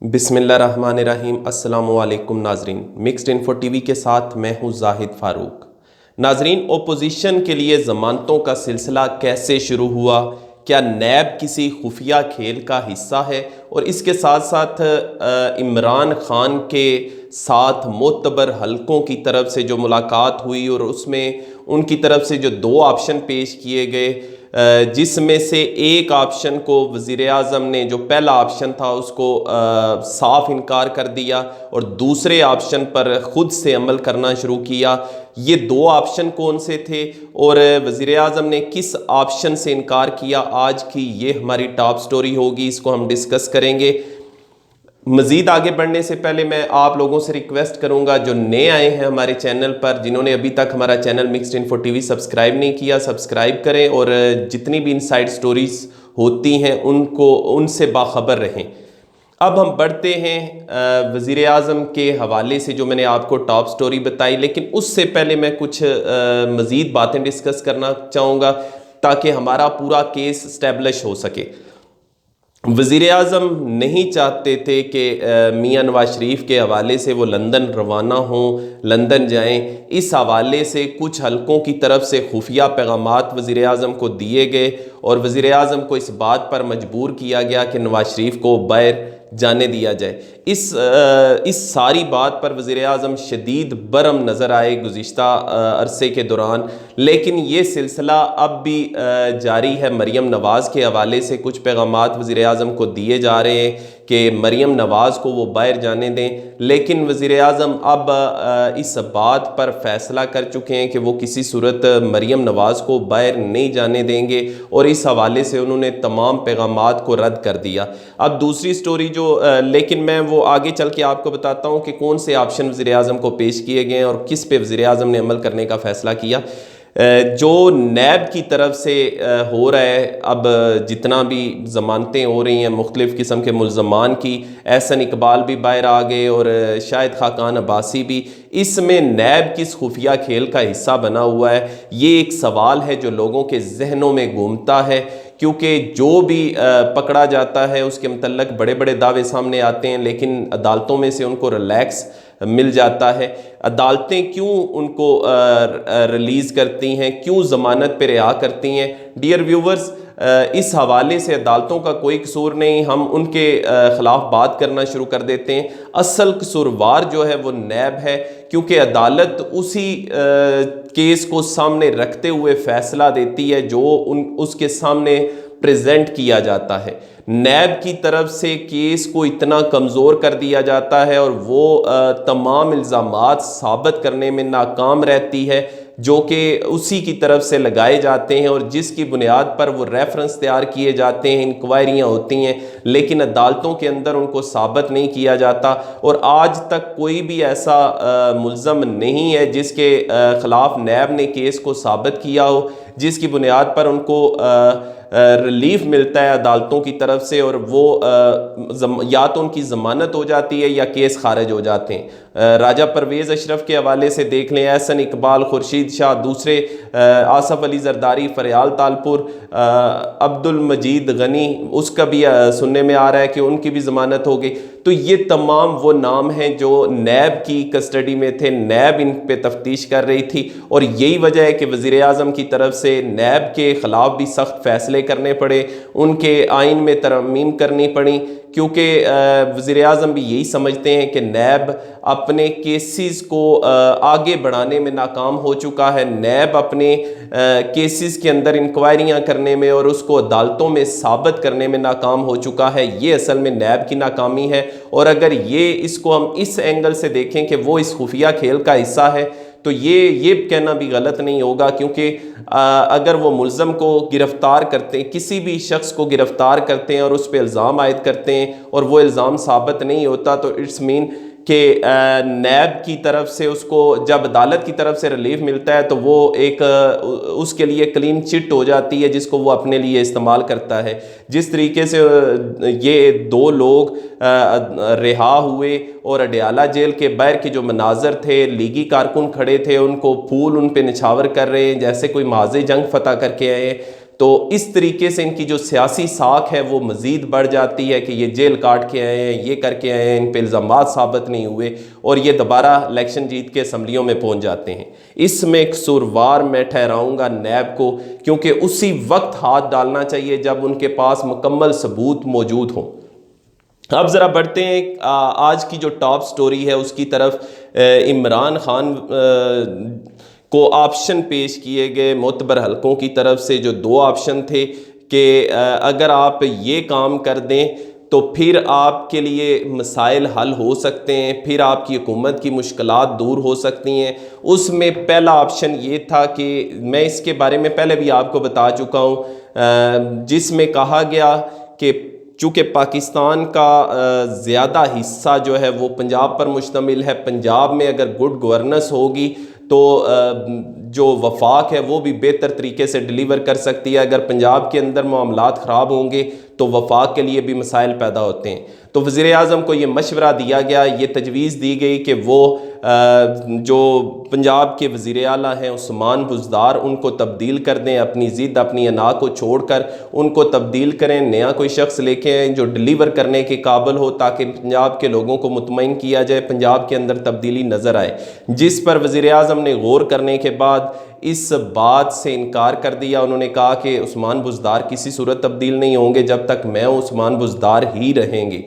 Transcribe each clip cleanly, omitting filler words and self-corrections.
बिस्मिल्लाहिर्रहमानिर्रहीम। अस्सलामुअलैकुम नाजरीन, मिक्स्ड इन्फो टीवी के साथ मैं हूँ जाहिद फारूक। नाजरीन, ओपोजिशन के लिए ज़मानतों का सिलसिला कैसे शुरू हुआ? क्या नैब किसी खुफिया खेल का हिस्सा है? और इसके साथ साथ इमरान खान के साथ मोतबर हलकों की तरफ से जो मुलाकात हुई और उसमें उनकी तरफ से जो दो ऑप्शन पेश किए गए, जिसमें से एक ऑप्शन को वज़ीर आज़म ने, जो पहला ऑप्शन था, उसको साफ इनकार कर दिया और दूसरे ऑप्शन पर ख़ुद से अमल करना शुरू किया। ये दो ऑप्शन कौन से थे और वज़ीर आज़म ने किस ऑप्शन से इनकार किया, आज की ये हमारी टॉप स्टोरी होगी। इसको हम डिस्कस करेंगे। मज़ीद आगे बढ़ने से पहले मैं आप लोगों से रिक्वेस्ट करूंगा, जो नए आए हैं हमारे चैनल पर, जिन्होंने अभी तक हमारा channel mixed info TV subscribe नहीं किया, सब्सक्राइब करें और जितनी भी इनसाइड स्टोरीज होती हैं उनसे बाखबर रहें। अब हम बढ़ते हैं वज़ीर आज़म के हवाले से, जो मैंने आपको टॉप स्टोरी बताई, लेकिन उससे पहले मैं कुछ मज़ीद बातें डिस्कस करना चाहूँगा ताकि हमारा पूरा केस इस्टेब्लिश हो सके। वज़ीर आज़म नहीं चाहते थे कि मियाँ नवाज शरीफ के हवाले से वो लंदन रवाना हों, लंदन जाएं। इस हवाले से कुछ हलकों की तरफ से खुफिया पैगामात वज़ीर आज़म को दिए गए और वज़ीर आज़म को इस बात पर मजबूर किया गया कि नवाज शरीफ को बाहर जाने दिया जाए। इस सारी बात पर वज़ीर आज़म शदीद बरम नज़र आए गुज़िश्ता अरसे के दौरान, लेकिन ये सिलसिला अब भी जारी है। मरीम नवाज़ के हवाले से कुछ पैगामात वज़ीर आज़म को दिए जा रहे हैं कि मरीम नवाज़ को वो बाहर जाने दें, लेकिन वज़ीर आज़म अब इस बात पर फैसला कर चुके हैं कि वो किसी सूरत मरीम नवाज़ को बाहर नहीं जाने देंगे और इस हवाले से उन्होंने तमाम पैगामात को रद्द कर दिया। अब दूसरी स्टोरी लेकिन मैं वो आगे चल के आपको बताता हूँ कि कौन से ऑप्शन वज़ीर आज़म को पेश किए गए हैं और किस पे वज़ीर आज़म ने अमल करने का फ़ैसला किया। जो नैब की तरफ से हो रहा है, अब जितना भी ज़मानतें हो रही हैं मुख्तलिफ़ किस्म के मुल्ज़मान की, एहसन इकबाल भी बाहर आ गए और शाहिद खाकान अब्बासी भी, इसमें नैब किस खुफिया खेल का हिस्सा बना हुआ है, ये एक सवाल है जो लोगों के जहनों में घूमता है। क्योंकि जो भी पकड़ा जाता है उसके मतलब बड़े बड़े दावे सामने आते हैं, लेकिन अदालतों में से उनको रिलैक्स मिल जाता है। अदालतें क्यों उनको रिलीज़ करती हैं, क्यों ज़मानत पे रिहा करती हैं? डियर व्यूवर्स, इस हवाले से अदालतों का कोई कसूर नहीं, हम उनके ख़िलाफ़ बात करना शुरू कर देते हैं। असल कसूरवार जो है वो नैब है, क्योंकि अदालत उसी केस को सामने रखते हुए फ़ैसला देती है जो उसके सामने प्रेजेंट किया जाता है। नैब की तरफ से केस को इतना कमज़ोर कर दिया जाता है और वो तमाम इल्ज़ामात साबित करने में नाकाम रहती है जो कि उसी की तरफ से लगाए जाते हैं और जिसकी बुनियाद पर वो रेफरेंस तैयार किए जाते हैं, इंक्वायरियाँ होती हैं, लेकिन अदालतों के अंदर उनको साबित नहीं किया जाता। और आज तक कोई भी ऐसा मुल्ज़म नहीं है जिसके ख़िलाफ़ नैब ने केस को साबित किया हो, जिसकी बुनियाद पर उनको रिलीफ मिलता है अदालतों की तरफ से और वो या तो उनकी ज़मानत हो जाती है या केस खारिज हो जाते हैं। राजा परवेज़ अशरफ के हवाले से देख लें, एहसन इकबाल, खुर्शीद शाह, दूसरे आसफ़ अली ज़रदारी, फ़रयाल तालपुर, अब्दुल मजीद गनी, उसका भी सुनने में आ रहा है कि उनकी भी ज़मानत हो गई। तो ये तमाम वो नाम हैं जो नैब की कस्टडी में थे, नैब इन पे तफ्तीश कर रही थी और यही वजह है कि वज़ीर आज़म की तरफ से नैब के ख़िलाफ़ भी सख्त फ़ैसले करने पड़े, उनके आइन में तरमीम करनी पड़ी, क्योंकि वज़ीर आज़म भी यही समझते हैं कि नैब अपने केसेस को आगे बढ़ाने में नाकाम हो चुका है। नैब अपने केसेस के अंदर इंक्वायरियाँ करने में और उसको अदालतों में साबित करने में नाकाम हो चुका है। ये असल में नैब की नाकामी है। और अगर इसको हम इस एंगल से देखें कि वो इस खुफिया खेल का हिस्सा है, तो ये कहना भी गलत नहीं होगा, क्योंकि अगर वो मुल्ज़म को गिरफ़्तार करते हैं, किसी भी शख्स को गिरफ़्तार करते हैं और उस पर इल्ज़ाम आयद करते हैं और वो इल्ज़ाम साबित नहीं होता, तो इट्स मीन कि नैब की तरफ से उसको जब अदालत की तरफ से रिलीफ मिलता है तो वो एक उसके लिए क्लीन चिट हो जाती है जिसको वो अपने लिए इस्तेमाल करता है। जिस तरीके से ये दो लोग रिहा हुए और अडयाला जेल के बाहर के जो मनाजर थे, लीगी कारकुन खड़े थे, उनको फूल उन पे निछावर कर रहे हैं जैसे कोई माज़े जंग फतह करके आए। तो इस तरीके से इनकी जो सियासी साख है वो मज़ीद बढ़ जाती है कि ये जेल काट के आए हैं, ये करके आए हैं, इन पर इल्ज़ामात साबित नहीं हुए और ये दोबारा इलेक्शन जीत के असम्बलियों में पहुंच जाते हैं। इसमें कसूरवार मैं ठहराऊंगा नैब को, क्योंकि उसी वक्त हाथ डालना चाहिए जब उनके पास मुकम्मल सबूत मौजूद हों। अब ज़रा बढ़ते हैं आज की जो टॉप स्टोरी है उसकी तरफ। इमरान खान को ऑप्शन पेश किए गए मोतबर हलकों की तरफ से, जो दो ऑप्शन थे कि अगर आप ये काम कर दें तो फिर आपके लिए मसाइल हल हो सकते हैं, फिर आपकी हुकूमत की मुश्किलात दूर हो सकती हैं। उसमें पहला ऑप्शन ये था कि मैं इसके बारे में पहले भी आपको बता चुका हूँ, जिसमें कहा गया कि चूँकि पाकिस्तान का ज़्यादा हिस्सा जो है वो पंजाब पर मुश्तमिल है, पंजाब में अगर गुड गवर्नेंस होगी तो जो वफाक है वो भी बेहतर तरीके से डिलीवर कर सकती है। अगर पंजाब के अंदर मामलात ख़राब होंगे तो वफाक के लिए भी मसाइल पैदा होते हैं। तो वज़ीर आज़म को ये मशवरा दिया गया, ये तजवीज़ दी गई कि वो जो पंजाब के वज़ीर आला हैं उस्मान बुज़दार, उनको तब्दील कर दें, अपनी ज़िद अपनी अना को छोड़कर उनको तब्दील करें, नया कोई शख्स लेके आएँ जो डिलीवर करने के काबिल हो, ताकि पंजाब के लोगों को मुतमईन किया जाए, पंजाब के अंदर तब्दीली नज़र आए। जिस पर वज़ीर आज़म ने गौर करने के बाद इस बात से इनकार कर दिया। उन्होंने कहा कि उस्मान बुज़दार किसी सूरत तब्दील नहीं होंगे, जब तक मैं उस्मान बुज़दार ही रहेंगे।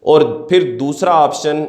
और फिर दूसरा ऑप्शन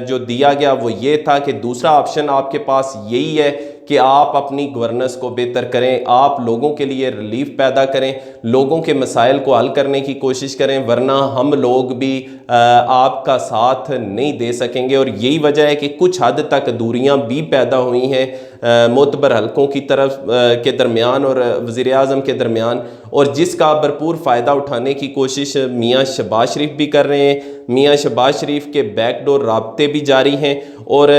जो दिया गया वो ये था कि दूसरा ऑप्शन आपके पास यही है कि आप अपनी गवर्नेंस को बेहतर करें, आप लोगों के लिए रिलीफ पैदा करें, लोगों के मसाइल को हल करने की कोशिश करें, वरना हम लोग भी आपका साथ नहीं दे सकेंगे। और यही वजह है कि कुछ हद तक दूरियां भी पैदा हुई हैं मोतबर हलकों की तरफ के दरमियान और वज़ीर आज़म के दरमियान, और जिसका भरपूर फ़ायदा उठाने की कोशिश मियाँ शहबाज शरीफ भी कर रहे हैं। मियाँ शहबाज शरीफ के बैकडोर राब्ते भी जारी हैं और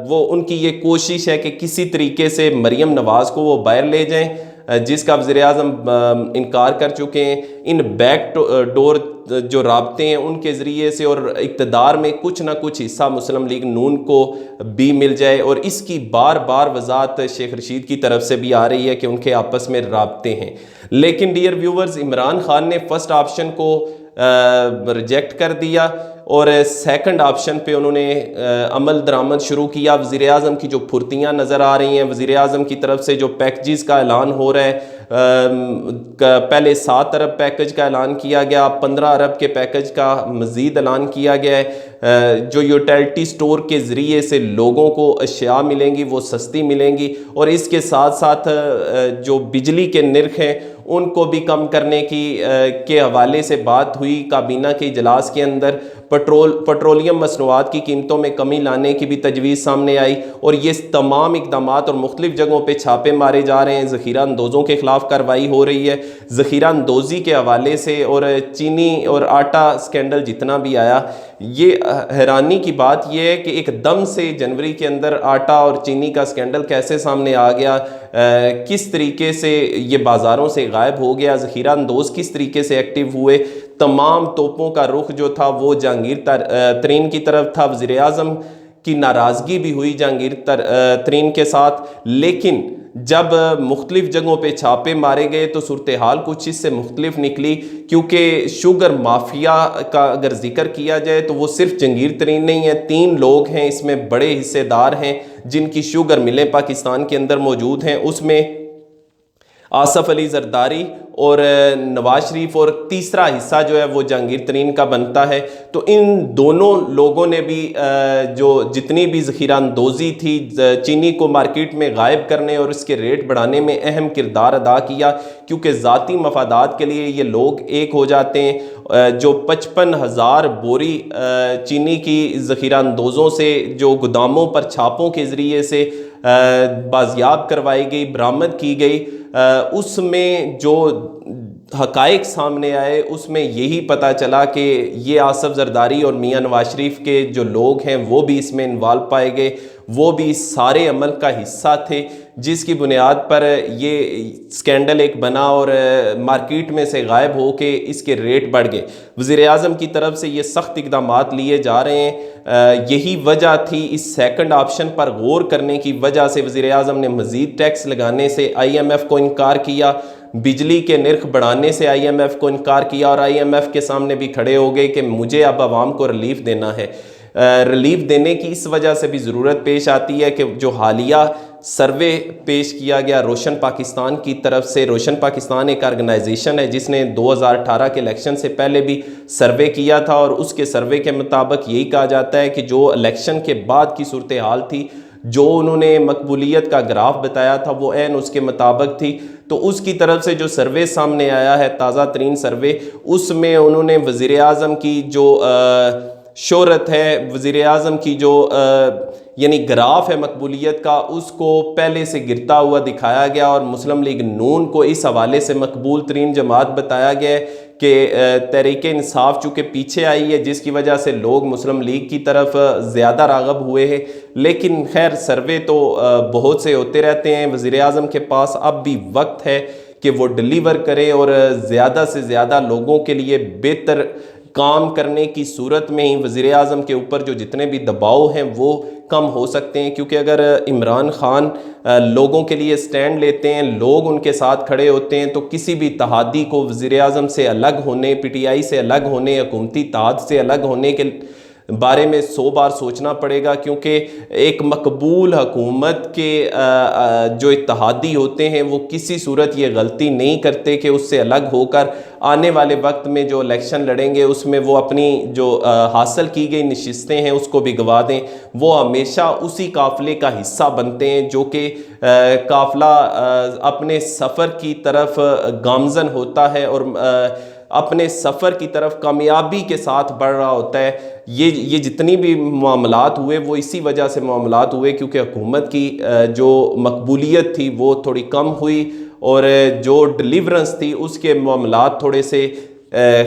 वो उनकी ये कोशिश है कि किसी तरीके से मरीम नवाज़ को वो बाहर ले जाएं, जिसका वज़ीर आज़म इनकार कर चुके हैं। इन बैक डोर जो राब्ते हैं उनके ज़रिए से और इक़्तिदार में कुछ ना कुछ हिस्सा मुस्लिम लीग नून को भी मिल जाए, और इसकी बार बार वजाहत शेख रशीद की तरफ से भी आ रही है कि उनके आपस में राब्ते हैं। लेकिन डियर व्यूवर्स, इमरान खान ने फर्स्ट ऑप्शन को रिजेक्ट कर दिया और सेकंड ऑप्शन पे उन्होंने अमल दरामद शुरू किया। वज़ीर आज़म की जो फुर्तियाँ नज़र आ रही हैं, वज़ीर आज़म की तरफ से जो पैकेजेस का ऐलान हो रहा है, पहले 7 अरब पैकेज का ऐलान किया गया, 15 अरब के पैकेज का मज़ीद ऐलान किया गया है। जो यूटिलिटी स्टोर के ज़रिए से लोगों को अशिया मिलेंगी वो सस्ती मिलेंगी, और इसके साथ साथ जो बिजली के निर्ख हैं उनको भी कम करने के हवाले से बात हुई काबीना के इजलास के अंदर। पेट्रोलियम मसनूआत की कीमतों में कमी लाने की भी तजवीज़ सामने आई, और ये तमाम इकदामात और मुख्तलिफ जगहों पे छापे मारे जा रहे हैं। ज़ख़ीरा अंदोज़ों के ख़िलाफ़ कार्रवाई हो रही है। ज़ख़ीरा अंदोज़ी के हवाले से और चीनी और आटा स्कैंडल जितना भी आया, ये हैरानी की बात यह है कि एकदम से जनवरी के अंदर आटा और चीनी का स्कैंडल कैसे सामने आ गया, किस तरीके से ये बाज़ारों से गायब हो गया, ज़ख़ीरा अंदोज़ किस तरीके से एक्टिव हुए। तमाम तोपों का रुख जो था वो जहांगीर तरीन की तरफ था। वज़ीर आज़म की नाराज़गी भी हुई जहांगीर तरीन के साथ, लेकिन जब मुख्तलिफ जगहों पे छापे मारे गए तो सूरत हाल कुछ इससे मुख्तलिफ निकली, क्योंकि शुगर माफिया का अगर जिक्र किया जाए तो वो सिर्फ जहांगीर तरीन नहीं है, 3 लोग हैं इसमें बड़े हिस्सेदार हैं जिनकी शुगर मिलें पाकिस्तान के अंदर मौजूद हैं। उसमें आसफ़ अली ज़रदारी और नवाज शरीफ, और तीसरा हिस्सा जो है वो जहांगीर तरीन का बनता है। तो इन दोनों लोगों ने भी जो जितनी भी ज़ख़ीरा अंदोज़ी थी चीनी को मार्केट में गायब करने और इसके रेट बढ़ाने में अहम किरदार अदा किया, क्योंकि ज़ाती मफादात के लिए ये लोग एक हो जाते हैं। जो 55,000 बोरी चीनी की ज़ख़ीरा अंदोज़ों से जो गोदामों पर छापों के ज़रिए से बाजियाब करवाई गई, बरामद की गई, उसमें जो हक़ाइक़ सामने आए उसमें यही पता चला कि ये आसफ़ ज़रदारी और मियाँ नवाज शरीफ के जो लोग हैं वो भी इसमें इन्वॉल्व पाए गए, वो भी इस सारे अमल का हिस्सा थे, जिसकी बुनियाद पर ये स्कैंडल एक बना और मार्केट में से गायब हो के इसके रेट बढ़ गए। वज़ीर आज़म की तरफ से ये सख्त इक़दामात लिए जा रहे हैं। यही वजह थी इस सेकंड ऑप्शन पर गौर करने की वजह से वज़ीर आज़म ने मज़ीद टैक्स लगाने से IMF को इनकार किया। बिजली के निर्ख बढ़ाने से IMF को इनकार किया और IMF के सामने भी खड़े हो गए कि मुझे अब आवाम को रिलीफ देना है। रिलीफ देने की इस वजह से भी ज़रूरत पेश आती है कि जो हालिया सर्वे पेश किया गया रोशन पाकिस्तान की तरफ से, रोशन पाकिस्तान एक ऑर्गेनाइजेशन है जिसने 2018 के इलेक्शन से पहले भी सर्वे किया था, और उसके सर्वे के मुताबिक यही कहा जाता है कि जो इलेक्शन के बाद की सूरत हाल थी, जो उन्होंने मकबूलियत का ग्राफ बताया था, वो ऐन उसके मुताबिक थी। तो उसकी तरफ से जो सर्वे सामने आया है, ताज़ा तरीन सर्वे, उसमें उन्होंने वज़ीर आज़म की जो शोहरत है, वज़ीर आज़म की जो यानी ग्राफ है मकबूलियत का, उसको पहले से गिरता हुआ दिखाया गया और मुस्लिम लीग नून को इस हवाले से मकबूल तरीन जमात बताया गया कि तहरीक इंसाफ चूँकि पीछे आई है, जिसकी वजह से लोग मुस्लिम लीग की तरफ ज़्यादा राग़ब हुए हैं। लेकिन खैर सर्वे तो बहुत से होते रहते हैं। वज़ीर आज़म के पास अब भी वक्त है कि वो डिलीवर करे और ज़्यादा से ज़्यादा लोगों के लिए बेहतर काम करने की सूरत में ही वज़ीर आज़म के ऊपर जो जितने भी दबाव हैं वो कम हो सकते हैं। क्योंकि अगर इमरान ख़ान लोगों के लिए स्टैंड लेते हैं, लोग उनके साथ खड़े होते हैं, तो किसी भी इत्तेहादी को वज़ीर आज़म से अलग होने, PTI से अलग होने, हुकूमती इत्तेहाद से अलग होने के बारे में 100 बार सोचना पड़ेगा। क्योंकि एक मकबूल हुकूमत के जो इत्तेहादी होते हैं वो किसी सूरत ये गलती नहीं करते कि उससे अलग होकर आने वाले वक्त में जो इलेक्शन लड़ेंगे उसमें वो अपनी जो हासिल की गई नशिस्तें हैं उसको भी गवा दें। वो हमेशा उसी काफ़िले का हिस्सा बनते हैं जो कि काफ़िला अपने सफ़र की तरफ गामज़न होता है और अपने सफ़र की तरफ कामयाबी के साथ बढ़ रहा होता है। ये जितनी भी मामलात हुए वो इसी वजह से मामलात हुए क्योंकि हुकूमत की जो मकबूलियत थी वो थोड़ी कम हुई और जो डिलीवरेंस थी उसके मामलात थोड़े से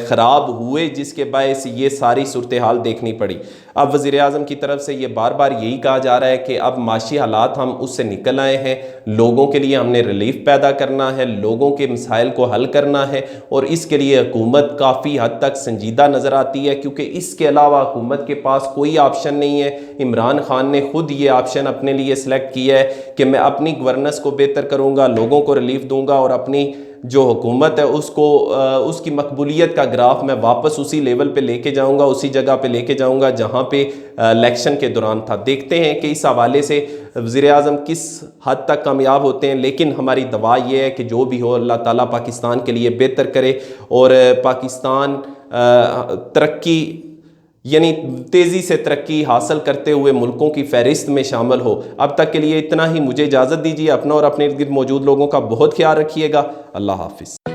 ख़राब हुए, जिसके बायस ये सारी सूरत हाल देखनी पड़ी। अब वज़ीर आज़म की तरफ से ये बार बार यही कहा जा रहा है कि अब माशी हालात हम उससे निकल आए हैं, लोगों के लिए हमने रिलीफ पैदा करना है, लोगों के मसाइल को हल करना है और इसके लिए हुकूमत काफ़ी हद तक संजीदा नज़र आती है क्योंकि इसके अलावा हुकूमत के पास कोई ऑप्शन नहीं है। इमरान ख़ान ने खुद ये ऑप्शन अपने लिए सेलेक्ट किया है कि मैं अपनी गवर्नेंस को बेहतर करूँगा, लोगों को रिलीफ दूँगा और अपनी जो हुकूमत है उसको उसकी मकबूलियत का ग्राफ मैं वापस उसी लेवल पे लेके जाऊंगा, उसी जगह पे लेके जाऊंगा जहां पे इलेक्शन के दौरान था। देखते हैं कि इस हवाले से वज़ीर आज़म किस हद तक कामयाब होते हैं। लेकिन हमारी दुआ ये है कि जो भी हो अल्लाह ताला पाकिस्तान के लिए बेहतर करे और पाकिस्तान तरक्की यानी तेज़ी से तरक्की हासिल करते हुए मुल्कों की फहरिस्त में शामिल हो। अब तक के लिए इतना ही, मुझे इजाज़त दीजिए। अपना और अपने इर्द गिर्द मौजूद लोगों का बहुत ख्याल रखिएगा। अल्लाह हाफिज़।